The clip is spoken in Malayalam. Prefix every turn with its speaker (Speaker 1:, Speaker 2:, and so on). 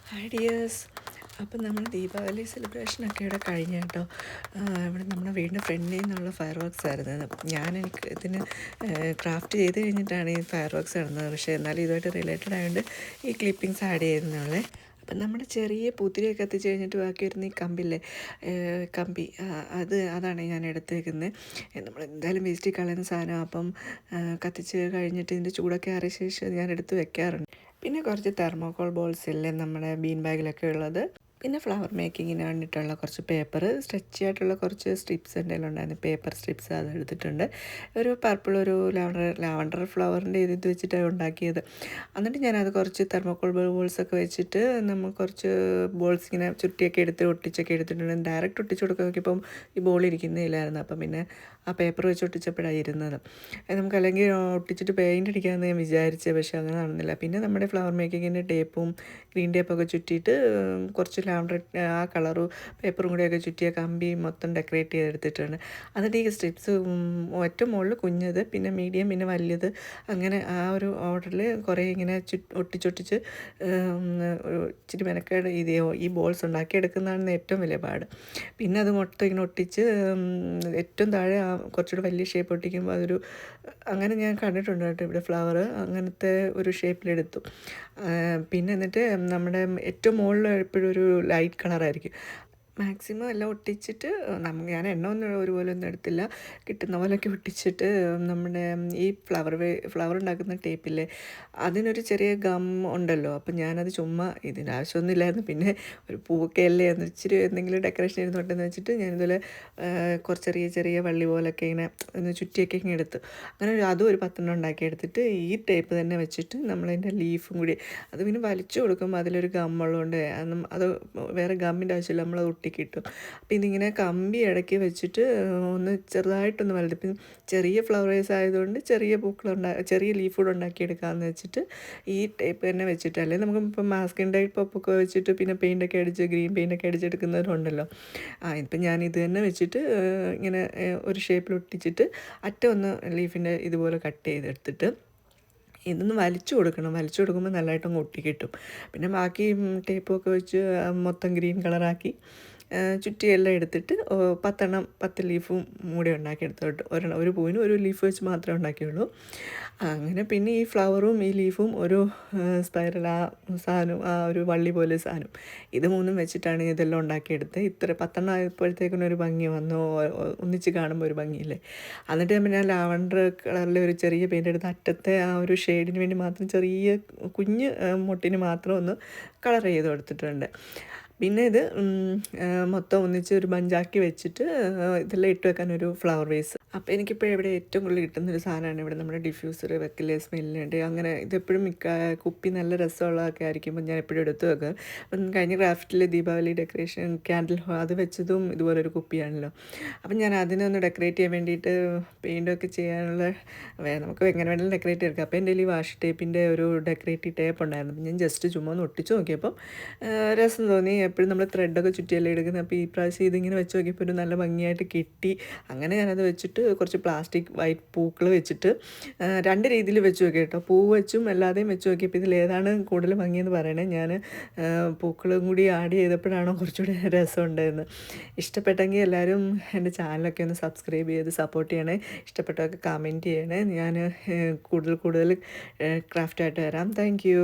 Speaker 1: Hi dears. അപ്പം നമ്മൾ ദീപാവലി സെലിബ്രേഷനൊക്കെ ഇവിടെ കഴിഞ്ഞ കേട്ടോ. ഇവിടെ നമ്മുടെ വീടിൻ്റെ ഫ്രണ്ടിൽ നിന്നുള്ള ഫയർ വർക്ക്സ് ആയിരുന്നു അത്. എനിക്ക് ഇതിന് ക്രാഫ്റ്റ് ചെയ്ത് കഴിഞ്ഞിട്ടാണ് ഈ ഫയർ വർക്ക്സ് നടന്നത്. പക്ഷേ എന്നാലും ഇതുമായിട്ട് റിലേറ്റഡ് ആയതുകൊണ്ട് ഈ ക്ലിപ്പിങ്സ് ആഡ് ചെയ്യുന്നുള്ളേ. അപ്പം നമ്മുടെ ചെറിയ പൂത്തിരിയൊക്കെ കത്തിച്ച് കഴിഞ്ഞിട്ട് ബാക്കി വരുന്ന ഈ കമ്പില്ലേ, കമ്പി, അതാണ് ഞാൻ എടുത്തേക്കുന്നത്. നമ്മൾ എന്തായാലും വേസ്റ്റ് കളയുന്ന സാധനം. അപ്പം കത്തിച്ച് കഴിഞ്ഞിട്ട് ഇതിൻ്റെ ചൂടൊക്കെ ആറിയ ശേഷം ഞാൻ എടുത്ത് വെക്കാറുണ്ട്. പിന്നെ കുറച്ച് തെർമോക്കോൾ ബോൾസ് ഇല്ലേ നമ്മുടെ ബീൻ ബാഗിലൊക്കെ ഉള്ളത്. പിന്നെ ഫ്ലവർ മേക്കിങ്ങിന് വേണ്ടിയിട്ടുള്ള കുറച്ച് പേപ്പർ, സ്ട്രെച്ചി ആയിട്ടുള്ള കുറച്ച് സ്ട്രിപ്സ് എൻ്റെ കയ്യിലുണ്ടായിരുന്നു, പേപ്പർ സ്ട്രിപ്സ് അത് എടുത്തിട്ടുണ്ട്. ഒരു പർപ്പിൾ, ഒരു ലാവണ്ടർ ഫ്ലവറിൻ്റെ ഇത് വെച്ചിട്ടാണ് ഉണ്ടാക്കിയത്. എന്നിട്ട് ഞാനത് കുറച്ച് തെർമോക്കോൾ ബോൾസൊക്കെ വെച്ചിട്ട് നമ്മൾ കുറച്ച് ബോൾസ് ഇങ്ങനെ ചുറ്റിയൊക്കെ ഒട്ടിച്ചൊക്കെ എടുത്തിട്ടുണ്ട്. ഡയറക്റ്റ് ഒട്ടിച്ച് കൊടുക്കാൻ നോക്കിയപ്പം ഈ ബോൾ ഇരിക്കുന്നില്ലായിരുന്നു. അപ്പം പിന്നെ ആ പേപ്പർ വെച്ച് ഒട്ടിച്ചപ്പോഴാണ് ഇരുന്നത്. നമുക്ക് അല്ലെങ്കിൽ ഒട്ടിച്ചിട്ട് പെയിൻ്റ് അടിക്കാമെന്ന് ഞാൻ വിചാരിച്ചത്, പക്ഷേ അങ്ങനെ നടന്നില്ല. പിന്നെ നമ്മുടെ ഫ്ലവർ മേക്കിങ്ങിൻ്റെ ടേപ്പും ഗ്രീൻ ടേപ്പൊക്കെ ചുറ്റിയിട്ട് കുറച്ച് ലാവണ്ടർ ആ കളറും പേപ്പറും കൂടെയൊക്കെ ചുറ്റിയ കമ്പി മൊത്തം ഡെക്കറേറ്റ് ചെയ്തെടുത്തിട്ടുണ്ട്. എന്നിട്ട് ഈ സ്ട്രിപ്സ് ഏറ്റവും മുകളിൽ കുഞ്ഞത്, പിന്നെ മീഡിയം, പിന്നെ വലിയത്, അങ്ങനെ ആ ഒരു ഓർഡറിൽ കുറേ ഇങ്ങനെ ഒട്ടിച്ചൊട്ടിച്ച് ഇച്ചിരി മെനക്കേട് ഈ ബോൾസ് ഉണ്ടാക്കിയെടുക്കുന്നതാണ് ഏറ്റവും വലിയ പാട്. പിന്നെ അത് മൊത്തം ഇങ്ങനെ ഒട്ടിച്ച് ഏറ്റവും താഴെ കുറച്ചുകൂടെ വലിയ ഷേപ്പ് ഒട്ടിക്കുമ്പോൾ അതൊരു അങ്ങനെ ഞാൻ കണ്ടിട്ടുണ്ട് കേട്ടോ. ഇവിടെ ഫ്ലവർ അങ്ങനത്തെ ഒരു ഷേപ്പിലെടുത്തു. പിന്നെ എന്നിട്ട് നമ്മുടെ ഏറ്റവും മുകളിൽ എപ്പോഴും ഒരു ലൈറ്റ് കളറായിരിക്കും. മാക്സിമം എല്ലാം ഒട്ടിച്ചിട്ട് ഞാൻ എണ്ണ ഒന്നും ഒരുപോലെ ഒന്നും എടുത്തില്ല, കിട്ടുന്ന പോലെയൊക്കെ ഒട്ടിച്ചിട്ട് നമ്മുടെ ഈ ഫ്ലവർ ഉണ്ടാക്കുന്ന ടേപ്പില്ലേ, അതിനൊരു ചെറിയ ഗം ഉണ്ടല്ലോ. അപ്പം ഞാനത് ചുമ്മാ, ഇതിൻ്റെ ആവശ്യമൊന്നുമില്ലായിരുന്നു, പിന്നെ ഒരു പൂവൊക്കെ അല്ലേ എന്ന് ഇച്ചിരി എന്തെങ്കിലും ഡെക്കറേഷൻ ഇരുന്നോട്ടെന്ന് വെച്ചിട്ട് ഞാനിതുപോലെ കുറച്ച് ചെറിയ ചെറിയ വള്ളി പോലൊക്കെ ഇങ്ങനെ ഒന്ന് ചുറ്റിയൊക്കെ ഇങ്ങനെ എടുത്തു. അങ്ങനെ അതും ഒരു 10 ഉണ്ടാക്കി എടുത്തിട്ട് ഈ ടേപ്പ് തന്നെ വെച്ചിട്ട് നമ്മളതിൻ്റെ ലീഫും കൂടി, അത് പിന്നെ വലിച്ചു കൊടുക്കുമ്പോൾ അതിലൊരു ഗമ്മുള്ളതുകൊണ്ട് അത് വേറെ ഗമ്മിൻ്റെ ആവശ്യമില്ല, നമ്മളത് ഒട്ടിക്കിട്ടും. അപ്പോൾ ഇതിങ്ങനെ കമ്പി ഇടയ്ക്ക് വെച്ചിട്ട് ഒന്ന് ചെറുതായിട്ടൊന്ന് വലുപ്പം, ചെറിയ ഫ്ലവേഴ്സ് ആയതുകൊണ്ട് ചെറിയ ലീഫ് കൂടെ ഉണ്ടാക്കിയെടുക്കാമെന്ന് വെച്ചിട്ട് ഈ ടേപ്പ് തന്നെ വെച്ചിട്ട്, അല്ലെങ്കിൽ നമുക്ക് ഇപ്പം മാസ്കിൻ ടൈപ്പൊക്കെ വെച്ചിട്ട് പിന്നെ പെയിൻ്റൊക്കെ അടിച്ച് ഗ്രീൻ പെയിൻ്റൊക്കെ അടിച്ചെടുക്കുന്നവരുണ്ടല്ലോ. ഇപ്പം ഞാൻ ഇത് തന്നെ വെച്ചിട്ട് ഇങ്ങനെ ഒരു ഷേപ്പിൽ ഒട്ടിച്ചിട്ട് അറ്റം ഒന്ന് ലീഫിൻ്റെ ഇതുപോലെ കട്ട് ചെയ്തെടുത്തിട്ട് ഇതൊന്ന് വലിച്ചു കൊടുക്കുമ്പോൾ നല്ലതായിട്ടങ്ങ് ഒട്ടിക്കിട്ടും. പിന്നെ ബാക്കി ടേപ്പൊക്കെ വെച്ച് മൊത്തം ഗ്രീൻ കളറാക്കി ചുറ്റിയെല്ലാം എടുത്തിട്ട് 10 ലീഫും കൂടി ഉണ്ടാക്കിയെടുത്തോട്ട് ഒരു പൂവിന് ഒരു ലീഫ് വെച്ച് മാത്രമേ ഉണ്ടാക്കിയുള്ളൂ. അങ്ങനെ പിന്നെ ഈ ഫ്ലവറും ഈ ലീഫും ഒരു സ്പൈറൽ ആ സാധനം, ആ ഒരു വള്ളി പോലെ സാധനം, ഇത് മൂന്നും വെച്ചിട്ടാണ് ഇതെല്ലാം ഉണ്ടാക്കിയെടുത്തത്. ഇത്ര 10 ആയപ്പോഴത്തേക്കിനും ഒരു ഭംഗി വന്നു, ഒന്നിച്ച് കാണുമ്പോൾ ഒരു ഭംഗിയില്ലേ. എന്നിട്ട് ഞാൻ ലാവണ്ടർ കളറിലെ ഒരു ചെറിയ പെയിൻ്റ് എടുത്ത് അറ്റത്തെ ആ ഒരു ഷെയ്ഡിന് വേണ്ടി മാത്രം ചെറിയ കുഞ്ഞ് മൊട്ടിന് മാത്രം ഒന്ന് കളർ ചെയ്ത് കൊടുത്തിട്ടുണ്ട്. പിന്നെ ഇത് മൊത്തം ഒന്നിച്ച് ഒരു ബഞ്ചാക്കി വെച്ചിട്ട് ഇതെല്ലാം ഇട്ട് വെക്കാനൊരു ഫ്ലവർ വേസ്. അപ്പോൾ എനിക്കിപ്പോൾ ഇവിടെ ഏറ്റവും കൂടുതൽ കിട്ടുന്നൊരു സാധനമാണ് ഇവിടെ നമ്മുടെ ഡിഫ്യൂസർ വെക്കല്, സ്മെല്ലുണ്ട്. അങ്ങനെ ഇതെപ്പോഴും കുപ്പി നല്ല രസമുള്ളതൊക്കെ ആയിരിക്കുമ്പോൾ ഞാൻ എപ്പോഴും എടുത്ത് വെക്കുക. അപ്പം കഴിഞ്ഞ ക്രാഫ്റ്റിൽ ദീപാവലി ഡെക്കറേഷൻ ക്യാൻഡിൽ അത് വെച്ചതും ഇതുപോലൊരു കുപ്പിയാണല്ലോ. അപ്പം ഞാൻ അതിനൊന്ന് ഡെക്കറേറ്റ് ചെയ്യാൻ വേണ്ടിയിട്ട് പെയിൻ്റൊക്കെ ചെയ്യാനുള്ള നമുക്ക് എങ്ങനെ വേണമെങ്കിലും ഡെക്കറേറ്റ് എടുക്കാം. അപ്പോൾ എൻ്റെ ഈ വാഷ് ടേപ്പിൻ്റെ ഒരു ഡെക്കറേറ്റീവ് ടേപ്പ് ഉണ്ടായിരുന്നു. ഞാൻ ജസ്റ്റ് ചുമ്മാ ഒന്ന് ഒട്ടിച്ച് നോക്കിയപ്പം രസം തോന്നി. എപ്പോഴും നമ്മൾ ത്രെഡൊക്കെ ചുറ്റിയല്ലേ എടുക്കുന്നത്. അപ്പോൾ ഈ പ്രാവശ്യം ഇതിങ്ങനെ വെച്ച് നോക്കിയപ്പോൾ ഒരു നല്ല ഭംഗിയായിട്ട് കിട്ടി. അങ്ങനെ ഞാനത് വെച്ചിട്ട് കുറച്ച് പ്ലാസ്റ്റിക് വൈറ്റ് പൂക്കൾ വെച്ചിട്ട് 2 രീതിയിൽ വെച്ച് നോക്കി കേട്ടോ. പൂ വെച്ചും അല്ലാതെയും വെച്ച് നോക്കിയപ്പോൾ ഇതിലേതാണ് കൂടുതൽ ഭംഗിയെന്ന് പറയണേ. ഞാൻ പൂക്കളും കൂടി ആഡ് ചെയ്തപ്പോഴാണോ കുറച്ചുകൂടി രസമുണ്ടായിരുന്നു. ഇഷ്ടപ്പെട്ടെങ്കിൽ എല്ലാവരും എൻ്റെ ചാനലൊക്കെ ഒന്ന് സബ്സ്ക്രൈബ് ചെയ്ത് സപ്പോർട്ട് ചെയ്യണേ. ഇഷ്ടപ്പെട്ടതൊക്കെ കമൻറ്റ് ചെയ്യണേ. ഞാൻ കൂടുതൽ ക്രാഫ്റ്റായിട്ട് വരാം. Thank you.